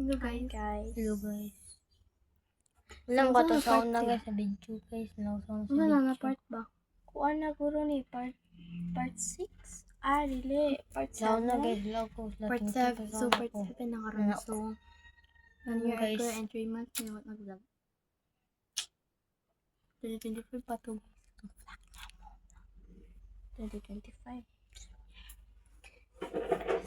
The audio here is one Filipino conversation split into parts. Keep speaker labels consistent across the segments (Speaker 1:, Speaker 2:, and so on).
Speaker 1: Hello guys.
Speaker 2: Hello guys. Walang ka to sa una guys sa video guys.
Speaker 1: Wala na part ba?
Speaker 3: Kuha na guro ni part 6. Dili. Part 7.
Speaker 2: Sa una guys, vlog ko.
Speaker 1: Part 7. So part 7 na karon. So 1 year
Speaker 2: guys.
Speaker 1: ago and 3 months na what mag-vlog. 2024 pa to.
Speaker 3: 2025.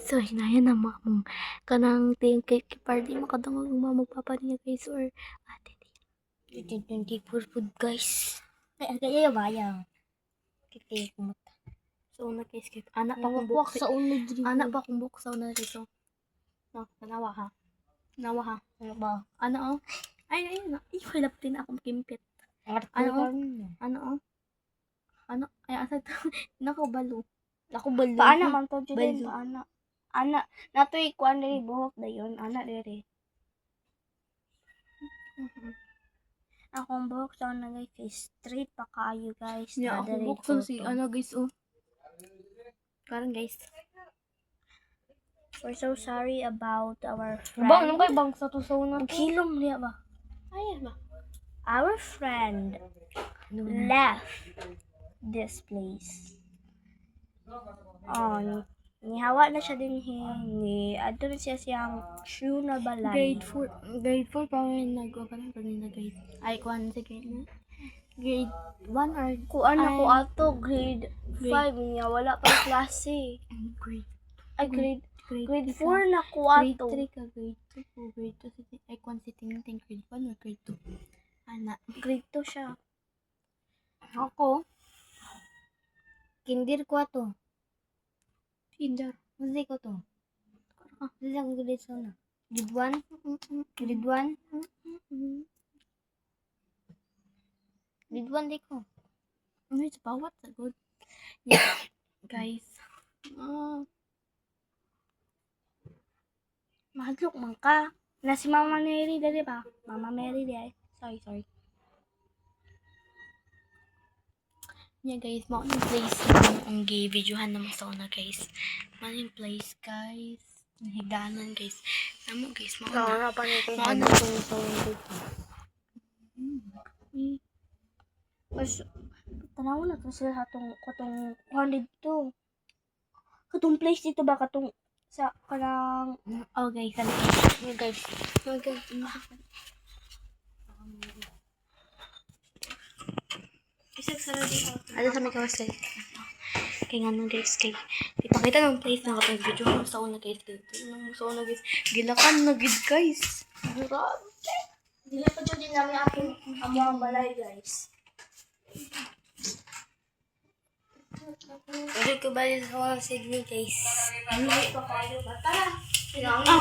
Speaker 1: So hinayan na mong kanang ting kay party makadungog mga magpapa niya guys or ate di.
Speaker 2: 2024 food guys. Ay, kaya bayang. Kiti kumata.
Speaker 1: So una guys kay anak pa kong
Speaker 2: Buwak
Speaker 1: buhok
Speaker 2: sa una diri.
Speaker 1: anak pa kong buhok sa una dito. No, nawa ha.
Speaker 2: Ano ba?
Speaker 1: Ano oh? Ay na. Iwalaptin akong kimpit. Ano? Ay asa to? Nako balo.
Speaker 2: Ako balo.
Speaker 3: Paana man to dili
Speaker 2: Balo.
Speaker 3: paana. Ana natoy kuan diri buhok dayon ana diri. Akong buhok sa una guys kay straight pa kaayo guys.
Speaker 1: Yeah, ako
Speaker 3: Diri
Speaker 1: buksan
Speaker 3: photo.
Speaker 1: si ano guys oh. Karon guys.
Speaker 3: We're so sorry about our friend.
Speaker 2: Ba, ano kay bang sa to sa una?
Speaker 1: Kilom niya ba?
Speaker 3: Ayan ba? Our friend
Speaker 2: Ano na?
Speaker 3: left this place. Nihawa na siya din ni adto na siya siyang shoe na balay.
Speaker 1: Grade 4 pa rin nag-o pa rin na grade. Ay, kuhan sa grade na. Grade 1 or
Speaker 3: Kuan
Speaker 1: ay,
Speaker 3: ako ato grade 5 niya wala pa klase.
Speaker 1: grade
Speaker 3: Grade 4
Speaker 1: ka.
Speaker 3: na ko
Speaker 1: Grade
Speaker 3: ato.
Speaker 1: 3 ka, grade 2 o grade 2 si ay kuhan si Tingting grade 1 or grade 2. Ana,
Speaker 3: Grade 2 siya.
Speaker 2: Ako. Kindir ko to.
Speaker 1: Tinder.
Speaker 2: Hindi ko to. Hindi ako grade sa una. Grade 1? Grade 1? Grade 1 di ko.
Speaker 1: Ano sa bawat sa good. Yeah, guys.
Speaker 3: Mahadlok man ka. Na si Mama Mary dali ba? Mama Mary di ay. Sorry.
Speaker 1: Yeah guys, mo yung place ang gi-videohan naman sa una guys. Man yung place guys. Higanan guys. Namo guys, mo na.
Speaker 2: pa nito.
Speaker 1: Maano
Speaker 2: ko yung sa una dito.
Speaker 3: Mas tanaw na to sila katong kuan dito. Katong place dito ba katong sa kanang
Speaker 1: Oh guys, ano
Speaker 2: Guys.
Speaker 3: isang sarili out.
Speaker 1: ano sa may kawas guys. Kaya nga nung guys, kay ipakita ng place na kapag video ko sa una guys. Sa una guys, gilakan na gid guys. Grabe.
Speaker 3: Dili pa jud din namin aking among balay guys.
Speaker 2: Hindi ko ba sa una sige guys.
Speaker 3: Dili pa kayo ba? Tara.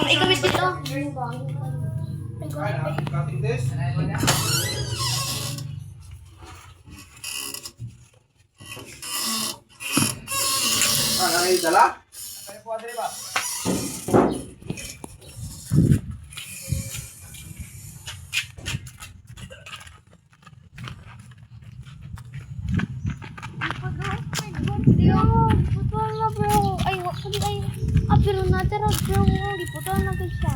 Speaker 1: Ikawit dito.
Speaker 4: Cutting this. Dala? Kaya po adre ba?
Speaker 3: Pero natira bro, giputol na gid siya.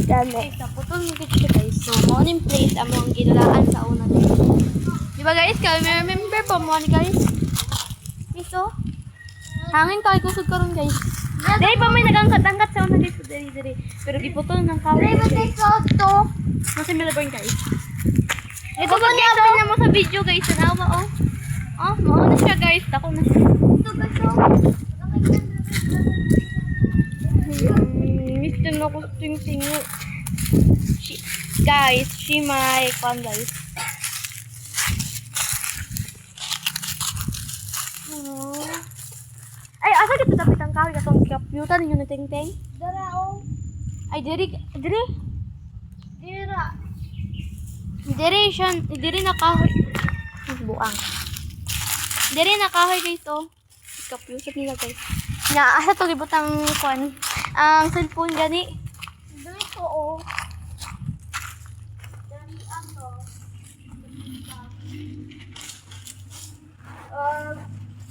Speaker 1: Guys, naputol mo dito guys. So, morning place ang mga ginalaan sa una guys. Di ba guys, kami remember po mo guys? Ito. Hangin kay kusog karon guys. Dahil pa may nagangkat-angkat sa una guys. Diri. Pero giputol ng kahoy guys.
Speaker 3: to.
Speaker 1: Nasa Melbourne guys. Ito ba niya mo sa video guys? Tanawa oh. Oh, mauna siya guys. Dako na siya. Mister na ko ting-ting. Guys, she my fan guys. Ay, asa kita dapat ang kahoy katong computer ninyo na ting-ting?
Speaker 3: Dara oh.
Speaker 1: Ay, diri.
Speaker 3: Dira.
Speaker 1: Diri na kahoy. Buang. Diri na kahoy guys oh. Computer nila guys. Na asa to gibutang kuan ang cellphone gani.
Speaker 3: Dito oh. Dali ato.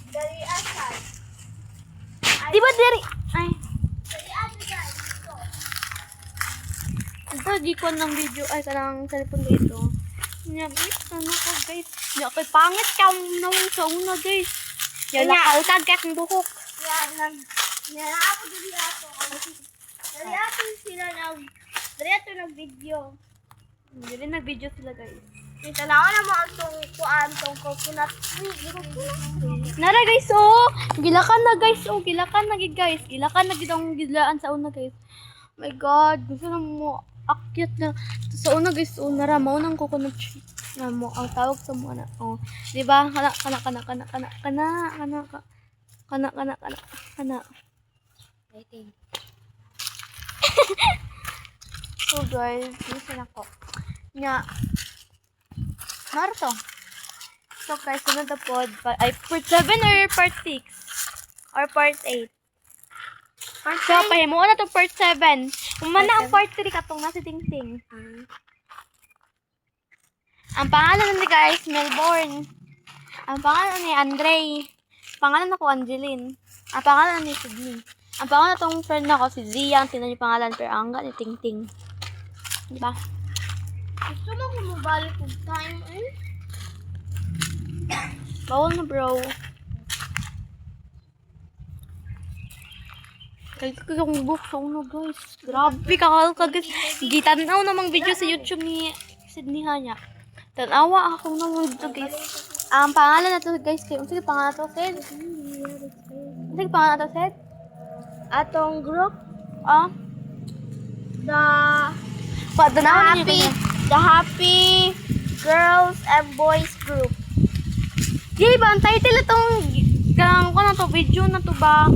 Speaker 3: Dali asan.
Speaker 1: Di ba diri? Ay,
Speaker 3: Dali ato guys. Ito.
Speaker 1: Pwede ko ng video, ay, kanang cellphone dito. Nya, guys, ano ko, guys. Nya, kay pangit ka nung sa una, guys. Yan, nakautan ka kang buhok.
Speaker 3: Yan ako dili ato. Dali ato sila nag-video.
Speaker 1: Hindi rin nag-video sila, guys.
Speaker 3: Kita na ako na mo ang tong coconut tree.
Speaker 1: Nara, guys, oh! Gilakan na, guys, oh! Gilakan na, guys. Gilakan na, gitang gilaan sa una, guys. Oh my God, gusto na mo akyat na. Sa una, guys, oh, nara, maunang coconut tree. Na mo, ang tawag sa mga, oh. Diba? Kana.
Speaker 2: Waiting.
Speaker 1: So, guys, listen ako. Nya, Naruto. So, guys, sunod na pod. Ay, part 7 or part 6? Or part 8? So, pahimuon na to part 7. Umana ang part 3 katong na si Ting Ting. Ang pangalan ni guys, Melbourne. Ang pangalan ni Andre. Pangalan ako, Angeline. Ang pangalan ni Sydney. Ang pangalan tong friend ako, si Zia. Ang tinan yung pangalan, pero ang ni Ting Ting. Diba?
Speaker 3: Gusto mo kung mabalik yung time eh?
Speaker 1: Bawal na, bro. Kaya kong book sa uno, guys. Grabe, kakal ka, guys. Gitanaw namang video sa YouTube ni Sydney Hanya. Tanawa ako namang video, guys. Ang pangalan na to, guys. Sige, pangalan na to, Sid. Sige, pangalan na to, Sid.
Speaker 3: Atong group,
Speaker 1: The Happy
Speaker 3: Girls and Boys Group.
Speaker 1: Di ba, ang title itong video na to ba?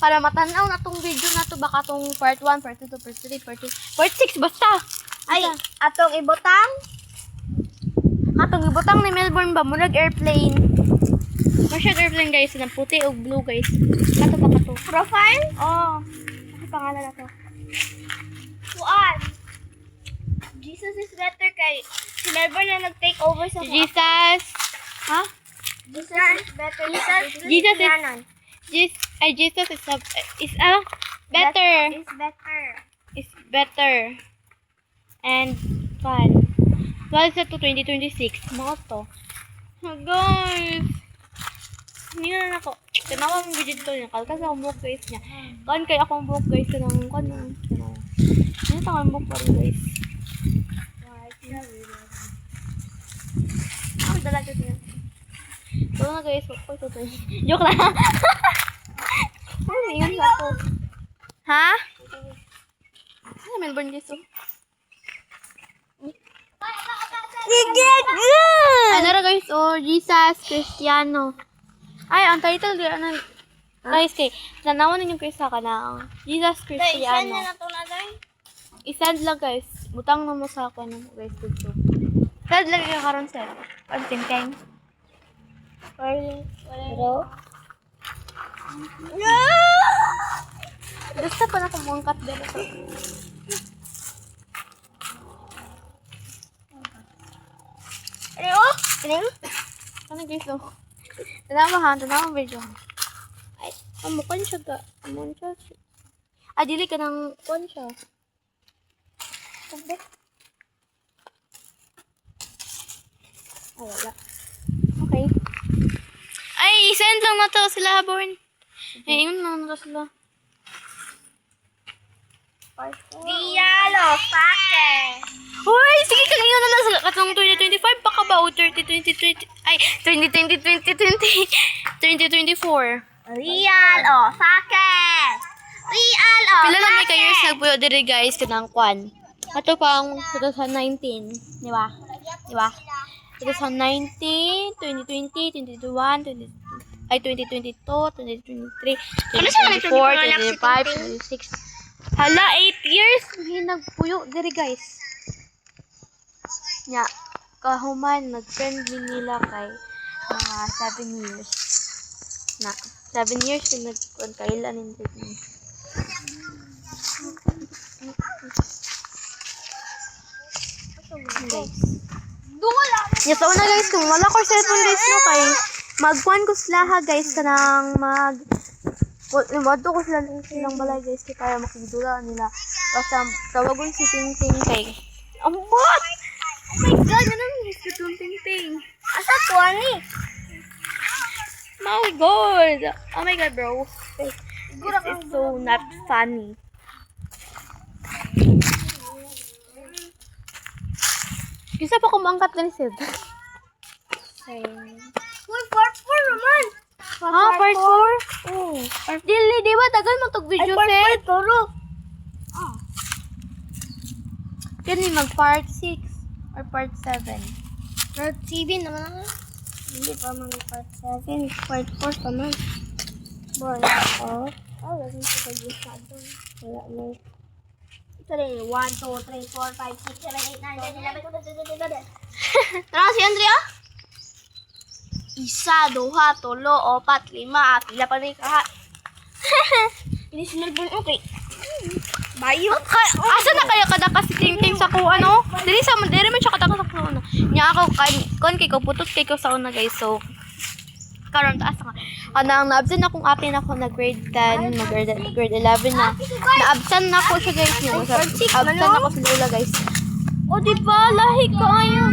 Speaker 1: Para matanaw na tong video na to, baka tong part 1, part 2, part 3, part 4, part 6, basta.
Speaker 3: Ay, atong ibutang.
Speaker 1: Atong ibutang ni Melbourne ba, murag airplane. Masyag airplane, guys, ng puti o blue, guys. Kato ba kato?
Speaker 3: Profile?
Speaker 1: Oh, ano pangalan na to?
Speaker 3: Kuan. Jesus is better kay si Melbourne na nag-take over sa
Speaker 1: Jesus. Ha?
Speaker 3: Jesus is better.
Speaker 1: Jesus is better.
Speaker 3: Is better.
Speaker 1: Is better. And fun. Well, sa to 2026. Mga to. Oh, guys. Hindi na ako. Tanawa mong video dito niya. Kalkas akong book, guys, niya. Kan kaya akong book, guys. Kanang. Ano ito akong book pa rin, guys. Ako talaga niya. Ito na, guys. Ito. Joke lang. Ano, ingat sa ako. Ha? Ano, Melbourne, guys, oh. Ano na, guys, oh. Jesus Cristiano. Ay, ang title ano, guys, kay nanawan ninyo guys sa kanang Jesus Cristiano.
Speaker 3: na to na dai.
Speaker 1: I-send lang, guys. Butang na mo sa ako guys dito. Send lang ka karon sir. Pag tingting.
Speaker 3: Pero
Speaker 1: Gusto pa na kumangkat dito. Ano, guys, oh. Tanawa video. Ay, amukon siya ga. Amon siya. Dili ka ng kon siya. Sabi. Wala. Okay. Ay, send lang na to sila, Born. Ingon lang na to sila.
Speaker 3: Dialo, pake.
Speaker 1: Hoy, sige kang ingon na lang sila. Katong 2025 pa ka ba? O 2024.
Speaker 3: Real o sake. Real o
Speaker 1: Pila na may ka-years nagpuyo diri, guys, kanang kwan. Ato pang 2019, di ba? 2019, 2020, 2021, 2022, 2023, 2024, 2025, 2026. Hala, 8 years nagpuyo diri, guys. Nya, kahuman nag-friendly nila kay mga 7 years. Na 7 years din nagkailan in Sydney. Guys. Yes, na guys, kung wala ko cellphone, guys, no, kay magkuhan ko sila ha, guys, kanang Limadto ko sila ng silang balay guys kaya para makidula nila. Basta tawagon si Ting kay. Ang bot! Oh my god, ano yung si Ting?
Speaker 2: Asa to ani?
Speaker 1: Oh my god! Oh my god, bro. This is so not funny. Kisa pa kumangkat na ni Sid.
Speaker 2: Uy, part 4 naman.
Speaker 1: Ha? Part 4?
Speaker 2: Oh.
Speaker 1: Dili, di ba? Tagal mo tog video, Sid.
Speaker 2: Toro.
Speaker 1: Yan ni mag part 6 or part 7.
Speaker 2: Part 7 naman ako. Hindi pa man part 7. Part 4 pa man. Boy. Oh. Oh, lagi ko pa yung doon. Wala mo. Ito rin. 1, 2, 3, 4, 5, 6, 7, 8, 9, 10, 11, 12.
Speaker 1: Tara si Andrea. Isa, duha, tulo, opat, lima, pila pa rin kaha.
Speaker 2: Ini sinulbon okay.
Speaker 1: Bayo. Asa na kaya kada kasi ting sa kuha no? Dili man siya kada sa kuha. Nya ako kon kay ko putot kay ko sa una guys. So karon taas nga. Kanang na-absent akong apin ako na grade 10, grade 11 na. Na-absent na ako siya guys niyo. Absent ako sa lula guys. O di ba lahi kayo.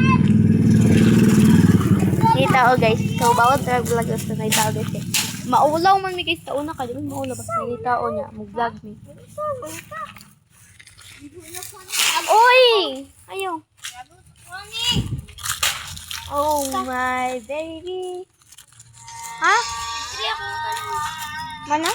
Speaker 1: Ni tao guys. So bawat vlog guys na tao guys. Maulaw man mi guys sa una ka, di man maulaw basta ni tao niya mag-vlog mi. Oy! Ayo. Oh my baby. Ha?
Speaker 2: Mana?